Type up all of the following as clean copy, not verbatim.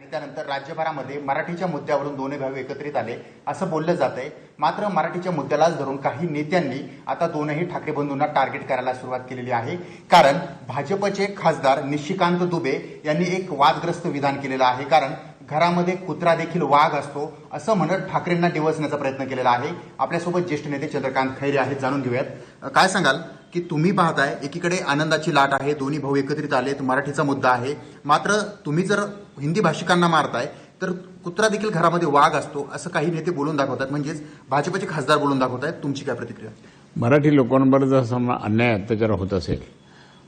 आणि त्यानंतर राज्यभरामध्ये मराठीच्या मुद्द्यावरून दोन्ही भाऊ एकत्रित आले असं बोललं जात आहे। मात्र मराठीच्या मुद्द्यालाच धरून काही नेत्यांनी आता दोनही ठाकरे बंधूंना टार्गेट करायला सुरुवात केलेली आहे। कारण भाजपचे खासदार निशिकांत दुबे यांनी एक वादग्रस्त विधान केलेलं आहे। कारण घरामध्ये कुत्रा देखील वाघ असतो असं म्हणत ठाकरेंना डिवचण्याचा प्रयत्न केलेला आहे। आपल्यासोबत ज्येष्ठ नेते चंद्रकांत खैरे आहेत, जाणून घेऊयात। काय सांगाल की तुम्ही पाहताय एकीकडे आनंदाची लाट आहे, दोन्ही भाऊ एकत्रित आलेत, मराठीचा मुद्दा आहे, मात्र तुम्ही जर हिंदी भाषिकांना मारताय तर कुत्रा देखील घरामध्ये वाघ असतो असं काही नेते बोलून दाखवतात, म्हणजेच भाजपचे खासदार बोलून दाखवतात। तुमची काय प्रतिक्रिया? मराठी लोकांवर जर समजा अन्याय अत्याचार होत असेल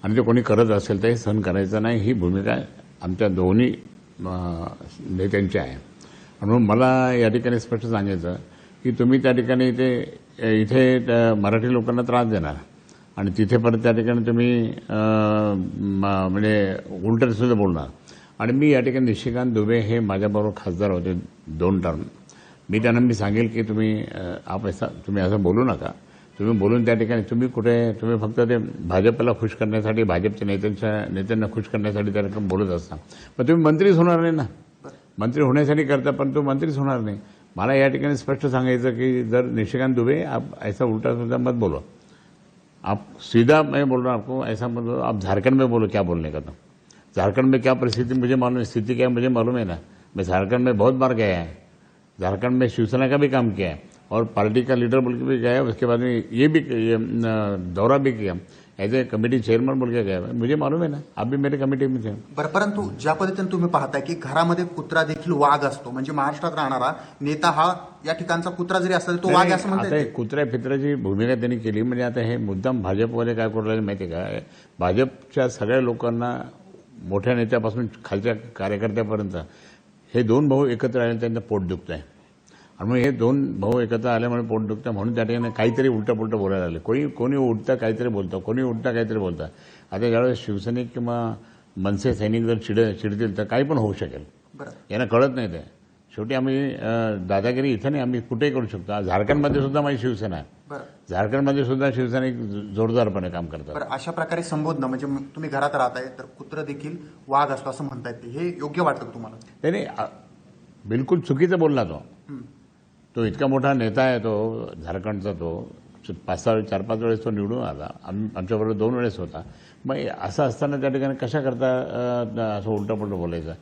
आणि ते कोणी करत असेल तर हे सहन करायचं नाही, ही भूमिका आमच्या दोन्ही नेत्यांची आहे। म्हणून मला या ठिकाणी स्पष्ट सांगायचं की तुम्ही त्या ठिकाणी इथे मराठी लोकांना त्रास देणार आणि तिथे परत त्या ठिकाणी तुम्ही म्हणजे उलट सुद्धा बोलणार। आणि मी या ठिकाणी निशिकांत दुबे हे माझ्याबरोबर खासदार होते 2 टर्म। मी त्यांना सांगेल की तुम्ही असं बोलू नका, तुम्ही बोलून त्या ठिकाणी तुम्ही फक्त ते भाजपला खुश करण्यासाठी, भाजपच्या नेत्यांना खुश करण्यासाठी त्या ठिकाणी बोलत असता, पण तुम्ही मंत्रीच होणार नाही ना। मंत्री होण्यासाठी करता पण तो मंत्रीच होणार नाही। मला या ठिकाणी स्पष्ट सांगायचं की जर निशिकांत दुबे आप ऐसा उल्टा सुद्धा मत बोलो, आप सीधा मैं बोल रहा हूँ आपको, ऐसा मतलब आप झारखंड में बोलो क्या बोलने का। तो झारखंड में क्या परिस्थिति मुझे मालूम है, स्थिति क्या मुझे मालूम है ना। मैं झारखंड में बहुत बार गया है, झारखंड में शिवसेना का भी काम किया है और पार्टी का लीडर बोल के भी गया है। उसके बाद में ये दौरा भी किया, एज ए कमेटी चेयरमैन बोल के गया है, मुझे मालूम है ना। आप भी मेरे कमिटी में थे। बरं, परंतु ज्या पद्धतीने तुम्ही पाहताय की घरामध्ये कुत्रा देखील वाघ असतो, म्हणजे महाराष्ट्रात राहणारा नेता हा या ठिकाणचा कुत्रा जरी असला तो वाघ असं म्हणतात। आता कुत्र्या फित्र्याची भूमिका त्यांनी केली म्हणजे आता हे मुद्दाम भाजपवाले काय करू राहिले माहिती का, भाजपच्या सगळ्या लोकांना मोठ्या नेत्यापासून खालच्या कार्यकर्त्यापर्यंत हे 2 भाऊ एकत्र आले त्यांना पोट दुखत आहे आणि मग हे 2 भाऊ एकत्र आल्यामुळे पोट दुखतं म्हणून त्या ठिकाणी काहीतरी उलटं पुलटं बोलायला लागले। कोणी उलटं काहीतरी बोलतं, कोणी उलटं काहीतरी बोलतं। आता ज्यावेळेस शिवसैनिक किंवा मनसे सैनिक जर चिडतील तर काही पण होऊ शकेल, यांना कळत नाही। ते शेवटी आम्ही दादागिरी इथं नाही, आम्ही कुठेही करू शकतो। झारखंडमध्ये सुद्धा माझी शिवसेना आहे, झारखंडमध्ये सुद्धा शिवसेना जोरदारपणे काम करतात। अशा प्रकारे संबोधणं म्हणजे तुम्ही घरात राहताय तर कुत्रा देखील वाघ असतो असं म्हणतायत, हे योग्य वाटतं तुम्हाला? नाही, बिलकुल चुकीचं बोलला तो इतका मोठा नेता आहे तो झारखंडचा, तो 4-5 वेळेस तो निवडून आला, आमच्याबरोबर 2 वेळेस होता। मग असं असताना त्या ठिकाणी कशा करता असं उलटं पुलटं बोलायचं?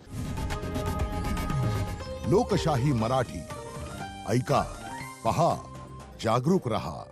लोकशाही मराठी ऐका, पहा, जागरूक रहा।